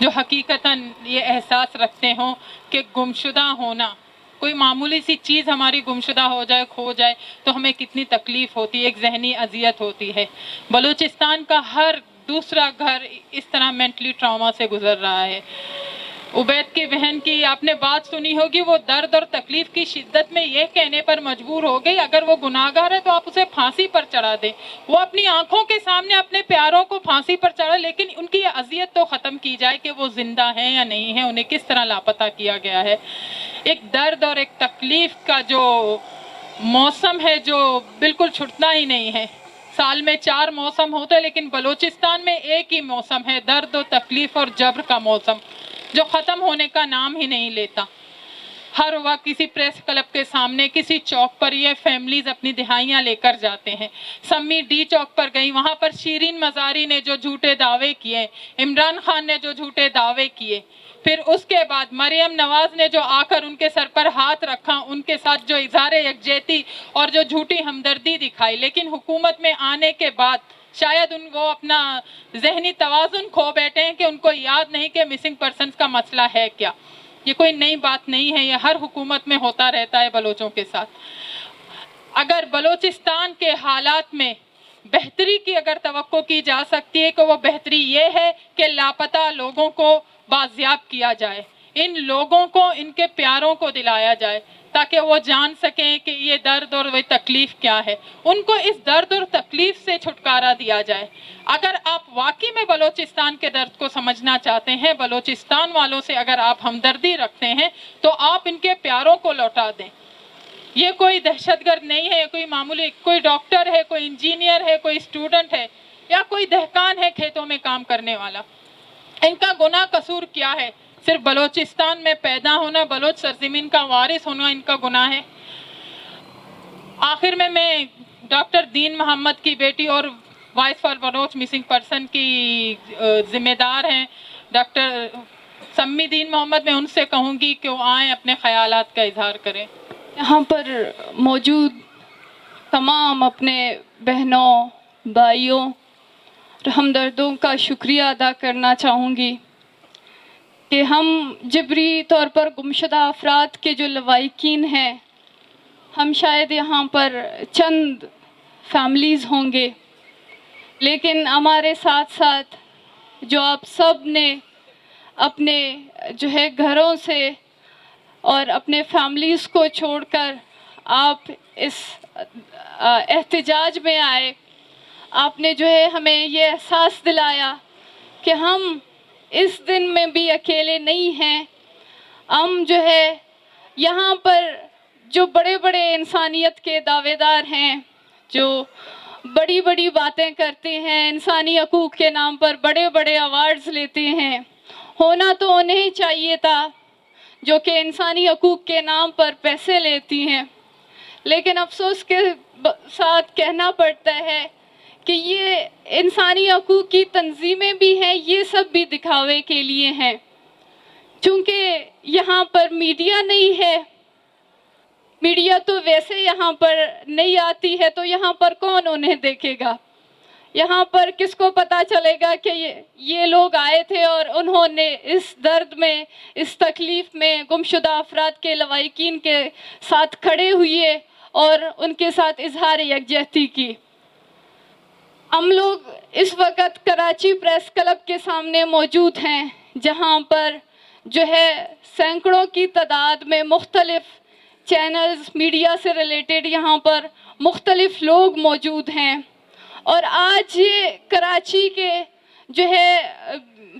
جو حقیقتاً یہ احساس رکھتے ہوں کہ گمشدہ ہونا، کوئی معمولی سی چیز ہماری گمشدہ ہو جائے، کھو جائے تو ہمیں کتنی تکلیف ہوتی ہے، ایک ذہنی اذیت ہوتی ہے۔ بلوچستان کا ہر دوسرا گھر اس طرح مینٹلی ٹراما سے گزر رہا ہے۔ عبید کی بہن کی آپ نے بات سنی ہوگی، وہ درد اور تکلیف کی شدت میں یہ کہنے پر مجبور ہو گئی اگر وہ گناہگار ہے تو آپ اسے پھانسی پر چڑھا دیں۔ وہ اپنی آنکھوں کے سامنے اپنے پیاروں کو پھانسی پر چڑھا، لیکن ان کی یہ اذیت تو ختم کی جائے کہ وہ زندہ ہیں یا نہیں ہیں، انہیں کس طرح لاپتہ کیا گیا ہے۔ ایک درد اور ایک تکلیف کا جو موسم ہے جو بالکل چھٹنا ہی نہیں ہے۔ سال میں 4 موسم ہوتے ہیں لیکن بلوچستان میں ایک ہی موسم ہے، درد و تکلیف اور جبر کا موسم، جو ختم ہونے کا نام ہی نہیں لیتا۔ ہر وقت کسی پریس کلب کے سامنے، کسی چوک پر یہ فیملیز اپنی دہائیاں لے کر جاتے ہیں۔ سمی ڈی چوک پر گئی، وہاں پر شیرین مزاری نے جو جھوٹے دعوے کیے، عمران خان نے جو جھوٹے دعوے کیے، پھر اس کے بعد مریم نواز نے جو آ کر ان کے سر پر ہاتھ رکھا، ان کے ساتھ جو اظہار یکجہتی اور جو جھوٹی ہمدردی دکھائی، لیکن حکومت میں آنے کے بعد شاید وہ اپنا ذہنی توازن کھو بیٹھے ہیں کہ ان کو یاد نہیں کہ مسنگ پرسنز کا مسئلہ ہے کیا۔ یہ کوئی نئی بات نہیں ہے، یہ ہر حکومت میں ہوتا رہتا ہے بلوچوں کے ساتھ۔ اگر بلوچستان کے حالات میں بہتری کی اگر توقع کی جا سکتی ہے کہ وہ بہتری یہ ہے کہ لاپتہ لوگوں کو بازیاب کیا جائے، ان لوگوں کو ان کے پیاروں کو دلایا جائے تاکہ وہ جان سکیں کہ یہ درد اور وہ تکلیف کیا ہے، ان کو اس درد اور تکلیف سے چھٹکارا دیا جائے۔ اگر آپ واقعی میں بلوچستان کے درد کو سمجھنا چاہتے ہیں، بلوچستان والوں سے اگر آپ ہمدردی رکھتے ہیں تو آپ ان کے پیاروں کو لوٹا دیں۔ یہ کوئی دہشت گرد نہیں ہے، یہ کوئی معمولی، کوئی ڈاکٹر ہے، کوئی انجینئر ہے، کوئی اسٹوڈنٹ ہے یا کوئی دہقان ہے کھیتوں میں کام کرنے والا۔ ان کا گناہ قصور کیا ہے؟ صرف بلوچستان میں پیدا ہونا، بلوچ سرزمین کا وارث ہونا ان کا گناہ ہے۔ آخر میں ڈاکٹر دین محمد کی بیٹی اور voice for Baloch missing person کی ذمہ دار ہیں ڈاکٹر سمی دین محمد، میں ان سے کہوں گی کہ وہ آئیں اپنے خیالات کا اظہار کریں۔ یہاں پر موجود تمام اپنے بہنوں، بھائیوں اور ہمدردوں کا شکریہ ادا کرنا چاہوں گی کہ ہم جبری طور پر گمشدہ افراد کے جو لواحقین ہیں، ہم شاید یہاں پر چند فیملیز ہوں گے، لیکن ہمارے ساتھ ساتھ جو آپ سب نے اپنے جو ہے گھروں سے اور اپنے فیملیز کو چھوڑ کر آپ اس احتجاج میں آئے، آپ نے جو ہے ہمیں یہ احساس دلایا کہ ہم اس دن میں بھی اکیلے نہیں ہیں۔ ہم جو ہے یہاں پر جو بڑے بڑے انسانیت کے دعوے دار ہیں، جو بڑی بڑی باتیں کرتے ہیں، انسانی حقوق کے نام پر بڑے بڑے ایوارڈز لیتے ہیں، ہونا تو انہیں چاہیے تھا جو کہ انسانی حقوق کے نام پر پیسے لیتی ہیں، لیکن افسوس کے ساتھ کہنا پڑتا ہے کہ یہ انسانی حقوق کی تنظیمیں بھی ہیں، یہ سب بھی دکھاوے کے لیے ہیں۔ چونکہ یہاں پر میڈیا نہیں ہے، میڈیا تو ویسے یہاں پر نہیں آتی ہے، تو یہاں پر کون انہیں دیکھے گا؟ یہاں پر کس کو پتا چلے گا کہ یہ لوگ آئے تھے اور انہوں نے اس درد میں، اس تکلیف میں گمشدہ افراد کے لواحقین کے ساتھ کھڑے ہوئے اور ان کے ساتھ اظہار یکجہتی کی۔ ہم لوگ اس وقت کراچی پریس کلب کے سامنے موجود ہیں، جہاں پر جو ہے سینکڑوں کی تعداد میں مختلف چینلز، میڈیا سے ریلیٹڈ یہاں پر مختلف لوگ موجود ہیں، اور آج یہ کراچی کے جو ہے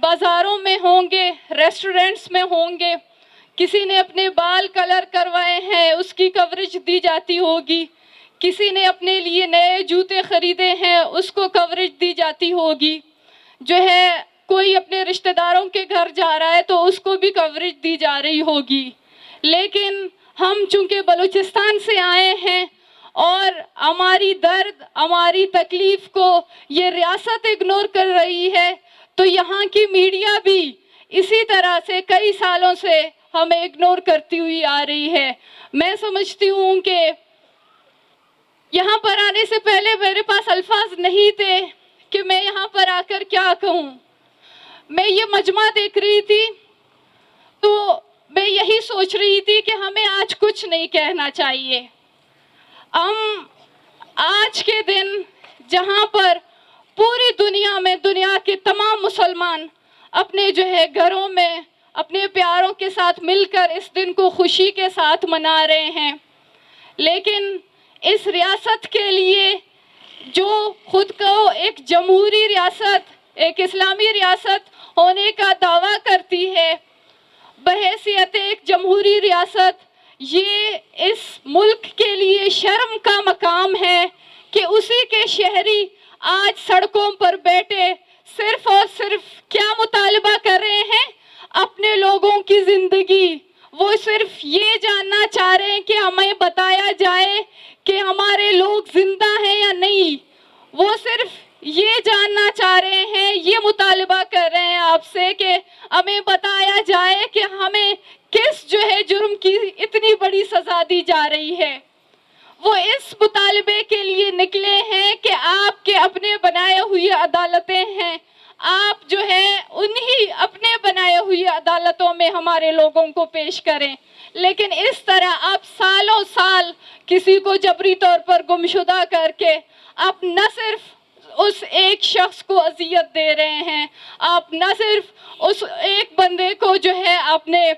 بازاروں میں ہوں گے، ریسٹورنٹس میں ہوں گے، کسی نے اپنے بال کلر کروائے ہیں، اس کی کوریج دی جاتی ہوگی، کسی نے اپنے لیے نئے جوتے خریدے ہیں، اس کو کوریج دی جاتی ہوگی، جو ہے کوئی اپنے رشتہ داروں کے گھر جا رہا ہے تو اس کو بھی کوریج دی جا رہی ہوگی۔ لیکن ہم چونکہ بلوچستان سے آئے ہیں اور ہماری درد، ہماری تکلیف کو یہ ریاست اگنور کر رہی ہے، تو یہاں کی میڈیا بھی اسی طرح سے کئی سالوں سے ہمیں اگنور کرتی ہوئی آ رہی ہے۔ میں سمجھتی ہوں کہ یہاں پر آنے سے پہلے میرے پاس الفاظ نہیں تھے کہ میں یہاں پر آ کر کیا کہوں۔ میں یہ مجمع دیکھ رہی تھی تو میں یہی سوچ رہی تھی کہ ہمیں آج کچھ نہیں کہنا چاہیے. ہم آج کے دن جہاں پر پوری دنیا میں دنیا کے تمام مسلمان اپنے جو ہے گھروں میں اپنے پیاروں کے ساتھ مل کر اس دن کو خوشی کے ساتھ منا رہے ہیں، لیکن اس ریاست کے لیے جو خود کو ایک جمہوری ریاست، ایک اسلامی ریاست ہونے کا دعویٰ کرتی ہے، بحیثیت ایک جمہوری ریاست، یہ اس ملک کے لیے شرم کا مقام ہے کہ اسی کے شہری آج سڑکوں پر بیٹھے صرف اور صرف کیا مطالبہ کر رہے ہیں؟ اپنے لوگوں کی زندگی. وہ صرف یہ جاننا چاہ رہے ہیں کہ ہمیں بتایا جائے کہ ہمارے لوگ زندہ ہیں یا نہیں. وہ صرف یہ جاننا چاہ رہے ہیں، یہ مطالبہ کر رہے ہیں آپ سے کہ ہمیں بتایا جائے کہ ہمیں کس جو ہے جرم کی اتنی بڑی سزا دی جا رہی ہے. وہ اس مطالبے کے لیے نکلے ہیں کہ آپ کے اپنے بنائے ہوئی عدالتیں ہیں، آپ جو ہے انہی اپنے بنائے ہوئی عدالتوں میں ہمارے لوگوں کو پیش کریں. لیکن اس طرح آپ سالوں سال کسی کو جبری طور پر گمشدہ کر کے آپ نہ صرف اس ایک شخص کو اذیت دے رہے ہیں، آپ نہ صرف اس ایک بندے کو جو ہے آپ نے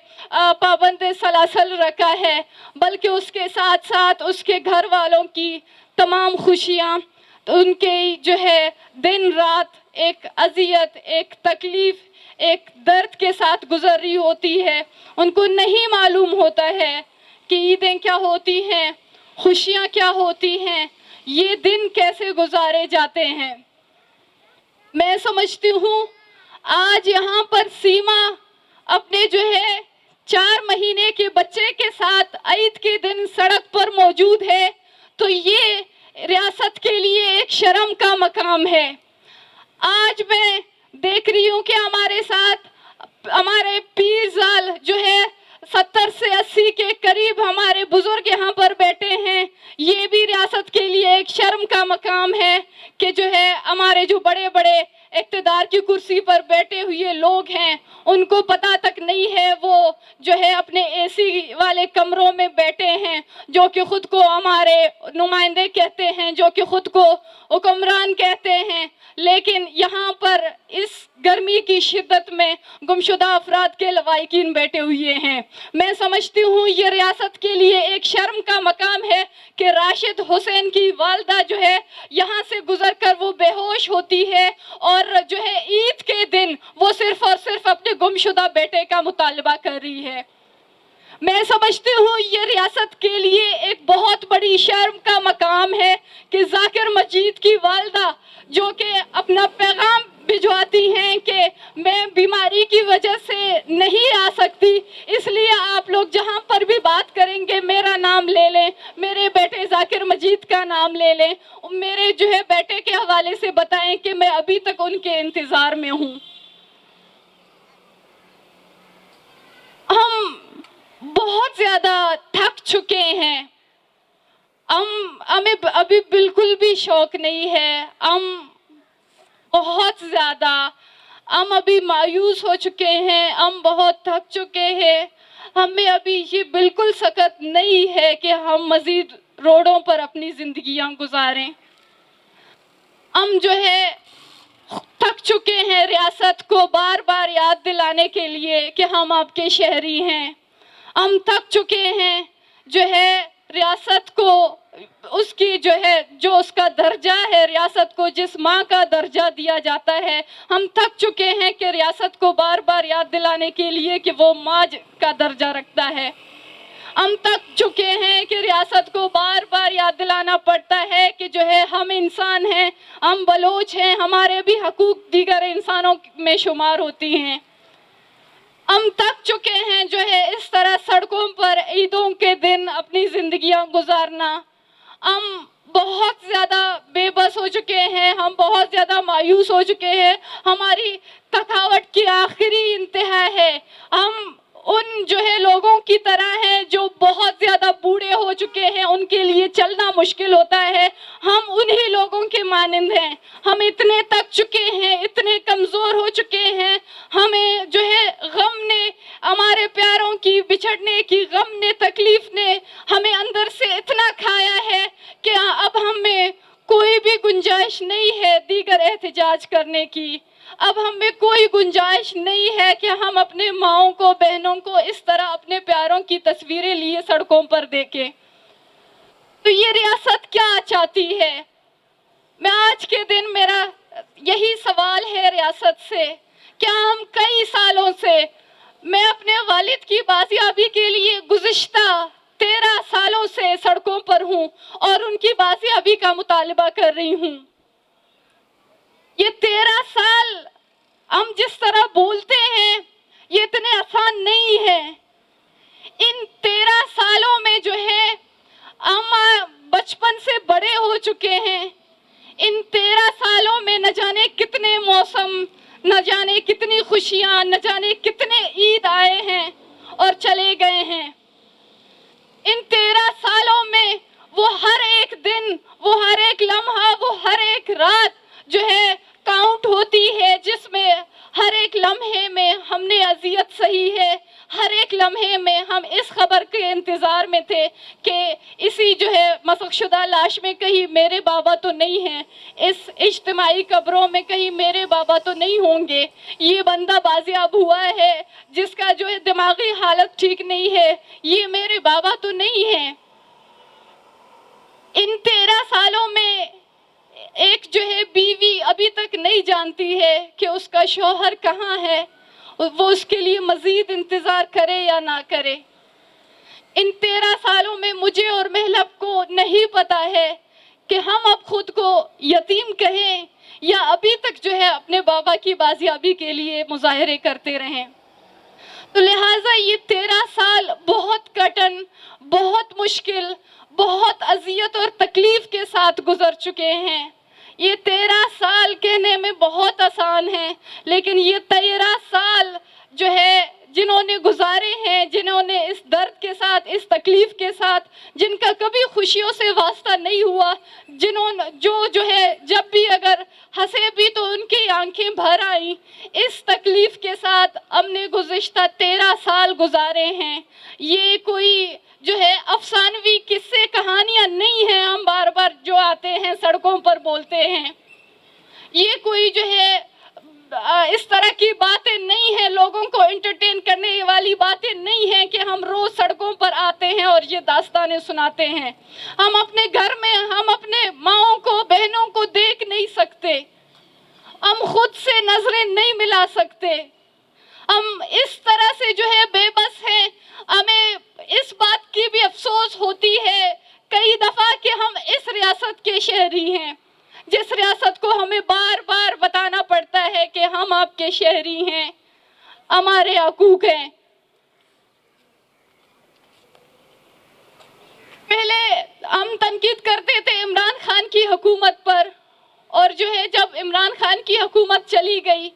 پابند سلاسل رکھا ہے، بلکہ اس کے ساتھ ساتھ اس کے گھر والوں کی تمام خوشیاں ان کے جو ہے دن رات ایک اذیت، ایک تکلیف، ایک درد کے ساتھ گزر رہی ہوتی ہے. ان کو نہیں معلوم ہوتا ہے کہ عیدیں کیا ہوتی ہیں، خوشیاں کیا ہوتی ہیں، یہ دن کیسے گزارے جاتے ہیں. میں سمجھتی ہوں آج یہاں پر سیما اپنے جو ہے 4 مہینے کے بچے کے ساتھ عید کے دن سڑک پر موجود ہے تو یہ ریاست کے لیے ایک شرم کا مقام ہے. آج میں دیکھ رہی ہوں کہ ہمارے ساتھ ہمارے پیر زال جو ہے 70 سے 80 کے قریب ہمارے بزرگ یہاں پر بیٹھے ہیں. یہ بھی ریاست کے لیے ایک شرم کا مقام ہے کہ جو ہے ہمارے جو بڑے بڑے اقتدار کی کرسی پر بیٹھے ہوئے لوگ ہیں ان کو پتہ تک نہیں ہے، وہ جو ہے اپنے اے سی والے کمروں میں بیٹھے ہیں، جو کہ خود کو ہمارے نمائندے کہتے ہیں، جو کہ خود کو حکمران کہتے ہیں، لیکن یہاں پر اس گرمی کی شدت میں گمشدہ افراد کے لواحقین بیٹھے ہوئے ہیں. میں سمجھتی ہوں یہ ریاست کے لیے ایک شرم کا مقام ہے کہ راشد حسین کی والدہ جو ہے یہاں سے گزر کر وہ بے ہوش ہوتی ہے اور جو ہے عید کے دن وہ صرف اور صرف اپنے گمشدہ بیٹے کا مطالبہ کر رہی ہے. میں سمجھتی ہوں یہ ریاست کے لیے ایک بہت بڑی شرم کا مقام ہے کہ ذاکر مجید کی والدہ جو کہ اپنا پیغام بھجواتی ہیں کہ میں بیماری کی وجہ سے نہیں آ سکتی، اس لیے آپ لوگ جہاں پر بھی بات کریں گے میرا نام لے لیں، میرے بیٹے ذاکر مجید کا نام لے لیں، میرے جو ہے بیٹے کے حوالے سے بتائیں کہ میں ابھی تک ان کے انتظار میں ہوں. ہم بہت زیادہ تھک چکے ہیں، ہمیں ابھی بالکل بھی شوق نہیں ہے، بہت زیادہ ہم ابھی مایوس ہو چکے ہیں، ہم بہت تھک چکے ہیں. ہمیں ابھی یہ بالکل سکت نہیں ہے کہ ہم مزید روڈوں پر اپنی زندگیاں گزاریں. ہم جو ہے تھک چکے ہیں ریاست کو بار بار یاد دلانے کے لیے کہ ہم آپ کے شہری ہیں. ہم تھک چکے ہیں جو ہے ریاست کو اس کی جو ہے جو اس کا درجہ ہے، ریاست کو جس ماں کا درجہ دیا جاتا ہے، ہم تھک چکے ہیں کہ ریاست کو بار بار یاد دلانے کے لیے کہ وہ ماں کا درجہ رکھتا ہے. ہم تھک چکے ہیں کہ ریاست کو بار بار یاد دلانا پڑتا ہے کہ جو ہے ہم انسان ہیں، ہم بلوچ ہیں، ہمارے بھی حقوق دیگر انسانوں میں شمار ہوتی ہیں. ہم تھک چکے ہیں جو ہے اس طرح سڑکوں پر عیدوں کے دن اپنی زندگیاں گزارنا. ہم بہت زیادہ بے بس ہو چکے ہیں، ہم بہت زیادہ مایوس ہو چکے ہیں، ہماری تھکاوٹ کی آخری انتہا ہے. ہم ان جو ہے لوگوں کی طرح ہیں جو بہت زیادہ بوڑھے ہو چکے ہیں، ان کے لیے چلنا مشکل ہوتا ہے، ہم انہی لوگوں کے مانند ہیں۔ ہم اتنے تک چکے ہیں، اتنے کمزور ہو چکے ہیں، ہمیں جو ہے غم نے، ہمارے پیاروں کی بچھڑنے کی غم نے، تکلیف نے ہمیں اندر سے اتنا کھایا ہے کہ اب ہمیں کوئی بھی گنجائش نہیں ہے دیگر احتجاج کرنے کی۔ اب ہمیں کوئی گنجائش نہیں ہے کہ ہم اپنے ماؤں کو، بہنوں کو اس طرح اپنے پیاروں کی تصویریں لیے سڑکوں پر دیکھیں۔ تو یہ ریاست کیا چاہتی ہے؟ میں آج کے دن میرا یہی سوال ہے ریاست سے، کیا ہم کئی سالوں سے، میں اپنے والد کی بازیابی کے لیے گزشتہ 13 سالوں سے سڑکوں پر ہوں اور ان کی بازیابی کا مطالبہ کر رہی ہوں۔ یہ 13 سال ہم جس طرح بولتے ہیں یہ اتنے آسان نہیں ہے۔ ان 13 سالوں میں جو ہے ہم بچپن سے بڑے ہو چکے ہیں۔ ان 13 سالوں میں نہ جانے کتنے موسم، نہ جانے کتنی خوشیاں، نہ جانے کتنے عید آئے ہیں اور چلے گئے ہیں۔ ان 13 سالوں میں وہ ہر ایک دن، وہ ہر ایک لمحہ، وہ ہر ایک رات جو ہے کاؤنٹ ہوتی ہے، جس میں ہر ایک لمحے میں ہم نے اذیت سہی ہے۔ ہر ایک لمحے میں ہم اس خبر کے انتظار میں تھے کہ اسی جو ہے مسخ شدہ لاش میں کہیں میرے بابا تو نہیں ہیں، اس اجتماعی قبروں میں کہیں میرے بابا تو نہیں ہوں گے، یہ بندہ بازیاب ہوا ہے جس کا جو ہے دماغی حالت ٹھیک نہیں ہے، یہ میرے بابا تو نہیں ہیں۔ ان 13 سالوں میں ایک جو ہے بیوی ابھی تک نہیں جانتی ہے کہ اس کا شوہر کہاں ہے، وہ اس کے لیے مزید انتظار کرے یا نہ کرے۔ ان 13 سالوں میں مجھے اور محلب کو نہیں پتا ہے کہ ہم اب خود کو یتیم کہیں یا ابھی تک جو ہے اپنے بابا کی بازیابی کے لیے مظاہرے کرتے رہیں۔ تو لہٰذا یہ 13 سال بہت کٹن، بہت مشکل، بہت اذیت اور تکلیف کے ساتھ گزر چکے ہیں۔ یہ 13 سال کہنے میں بہت آسان ہے، لیکن یہ 13 سال جو ہے جنہوں نے گزارے ہیں، جنہوں نے اس درد کے ساتھ، اس تکلیف کے ساتھ، جن کا کبھی خوشیوں سے واسطہ نہیں ہوا، جو ہے جب بھی اگر ہنسے بھی تو ان کی آنکھیں بھر آئیں، اس تکلیف کے ساتھ ہم نے گزشتہ 13 سال گزارے ہیں۔ یہ کوئی جو ہے افسانوی قصے کہانیاں نہیں ہیں، ہم بار بار جو آتے ہیں سڑکوں پر بولتے ہیں۔ یہ کوئی جو ہے اس طرح کی باتیں نہیں ہیں، لوگوں کو انٹرٹین کرنے والی باتیں نہیں ہیں کہ ہم روز سڑکوں پر آتے ہیں اور یہ داستانیں سناتے ہیں۔ ہم اپنے گھر میں، ہم اپنے ماؤں کو، بہنوں کو دیکھ نہیں سکتے، ہم خود سے نظریں نہیں ملا سکتے، ہم اس طرح سے جو ہے بے بس ہیں۔ ہمیں اس بات کی بھی افسوس ہوتی ہے کئی دفعہ کہ ہم اس ریاست کے شہری ہیں، جس ریاست کو ہمیں بار بار بتانا پڑتا ہے کہ ہم آپ کے شہری ہیں، ہمارے حقوق ہیں۔ پہلے ہم تنقید کرتے تھے عمران خان کی حکومت پر، اور جو ہے جب عمران خان کی حکومت چلی گئی،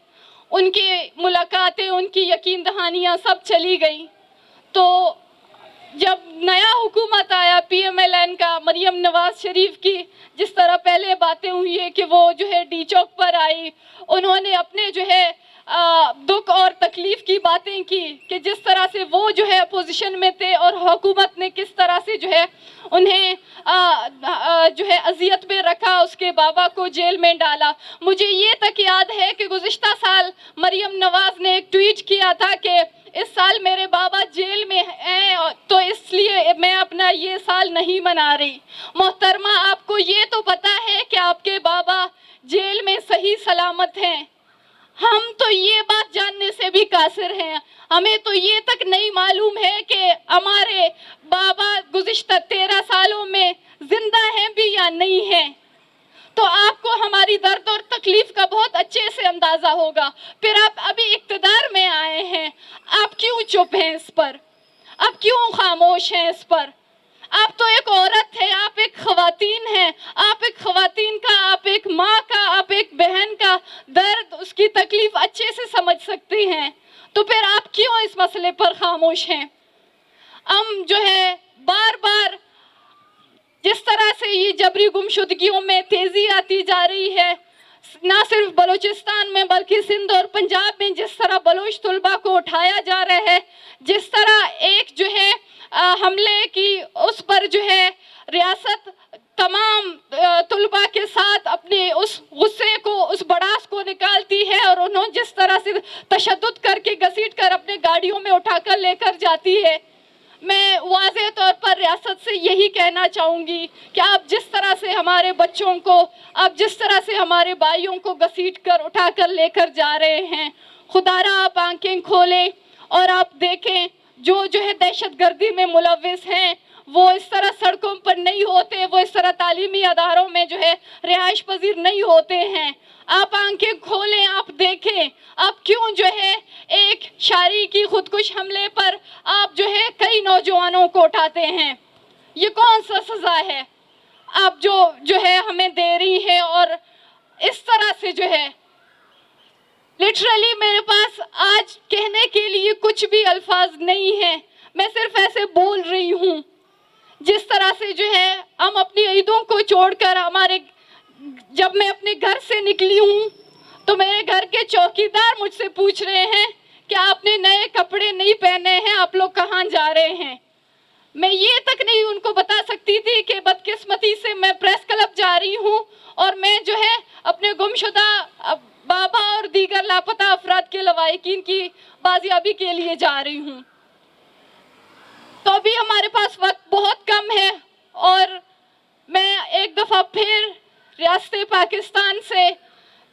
ان کی ملاقاتیں، ان کی یقین دہانیاں سب چلی گئیں، تو جب نیا حکومت آیا PMLN کا، مریم نواز شریف کی جس طرح پہلے باتیں ہوئی ہے کہ وہ جو ہے ڈی چوک پر آئی، انہوں نے اپنے جو ہے دکھ اور تکلیف کی باتیں کی کہ جس طرح سے وہ جو ہے اپوزیشن میں تھے اور حکومت نے کس طرح سے جو ہے انہیں جو ہے اذیت میں رکھا، اس کے بابا کو جیل میں ڈالا۔ مجھے یہ تک یاد ہے کہ گزشتہ سال مریم نواز نے ایک ٹویٹ کیا تھا کہ اس سال میرے بابا جیل میں ہیں تو اس لیے میں اپنا یہ سال نہیں منا رہی۔ محترمہ، آپ کو یہ تو پتا ہے کہ آپ کے بابا جیل میں صحیح سلامت ہیں؟ ہم تو یہ بات جاننے سے بھی قاصر ہیں، ہمیں تو یہ تک نہیں معلوم ہے کہ ہمارے بابا گزشتہ 13 سالوں میں زندہ ہیں بھی یا نہیں ہیں۔ تو آپ کو ہماری درد اور تکلیف کا بہت اچھے سے اندازہ ہوگا۔ پھر آپ ابھی اقتدار میں آئے ہیں، آپ کیوں چپ ہیں اس پر؟ آپ کیوں خاموش ہیں اس پر؟ آپ تو ایک عورت ہے، آپ ایک خواتین ہیں، آپ ایک خواتین کا، آپ ایک ماں کا، آپ ایک بہن کا درد، اس کی تکلیف اچھے سے سمجھ سکتی ہیں۔ تو پھر آپ کیوں اس مسئلے پر خاموش ہیں؟ ہم جو ہے بار بار جس طرح سے یہ جبری گمشدگیوں میں تیزی آتی جا رہی ہے، نہ صرف بلوچستان میں بلکہ سندھ اور پنجاب میں جس طرح بلوچ طلباء کو اٹھایا جا رہا ہے، جس طرح ایک جو ہے حملے کی اس پر جو ہے ریاست تمام طلباء کے ساتھ اپنے اس غصے کو، اس بڑاس کو نکالتی ہے اور انہوں جس طرح سے تشدد کر کے گھسیٹ کر اپنے گاڑیوں میں اٹھا کر لے کر جاتی ہے، میں واضح طور پر ریاست سے یہی کہنا چاہوں گی کہ آپ جس طرح سے ہمارے بچوں کو، آپ جس طرح سے ہمارے بھائیوں کو گھسیٹ کر اٹھا کر لے کر جا رہے ہیں، خدا را آپ آنکھیں کھولیں اور آپ دیکھیں جو ہے دہشت گردی میں ملوث ہیں وہ اس طرح سڑکوں پر نہیں ہوتے، وہ اس طرح تعلیمی اداروں میں جو ہے رہائش پذیر نہیں ہوتے ہیں۔ آپ آنکھیں کھولیں، آپ دیکھیں آپ کیوں جو ہے ایک شاعری کی خودکش حملے پر آپ جو ہے کئی نوجوانوں کو اٹھاتے ہیں۔ یہ کون سا سزا ہے آپ جو ہے ہمیں دے رہی ہے؟ اور اس طرح سے جو ہے لٹرلی میرے پاس آج کہنے کے لیے کچھ بھی الفاظ نہیں ہیں، میں صرف ایسے بول رہی ہوں۔ جس طرح سے جو ہے ہم اپنی عیدوں کو چھوڑ کر جب میں اپنے گھر سے نکلی ہوں تو میرے گھر کے چوکیدار مجھ سے پوچھ رہے ہیں کہ آپ نے نئے کپڑے نہیں پہنے ہیں، آپ لوگ کہاں جا رہے ہیں؟ میں یہ تک نہیں ان کو بتا سکتی تھی کہ بدقسمتی سے میں پریس کلب جا رہی ہوں اور میں جو ہے اپنے گمشدہ بابا اور دیگر لاپتہ افراد کے لواحقین کی بازیابی کے لیے جا رہی ہوں۔ تو ابھی ہمارے پاس وقت بہت کم ہے اور میں ایک دفعہ پھر ریاست پاکستان سے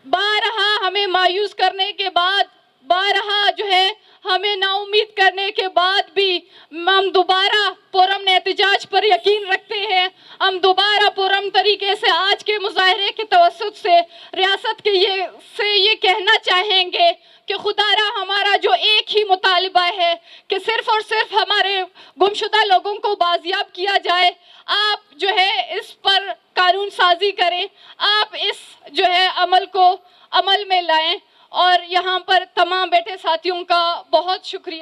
بارہا ہمیں مایوس کرنے کے بعد، بارہا جو ہے ہمیں نا امید کرنے کے بعد بھی ہم دوبارہ پرامن احتجاج پر یقین رکھتے ہیں۔ ہم دوبارہ پرامن طریقے سے آج کے مظاہرے کے توسط سے ریاست کے یہ کہنا چاہیں گے کہ خدا را ہمارا جو ایک ہی مطالبہ ہے کہ صرف اور صرف ہمارے گمشدہ لوگوں کو بازیاب کیا جائے۔ آپ جو ہے اس پر قانون سازی کریں، آپ اس جو ہے عمل کو عمل میں لائیں اور یہاں پر تمام بیٹھے ساتھیوں کا بہت شکریہ۔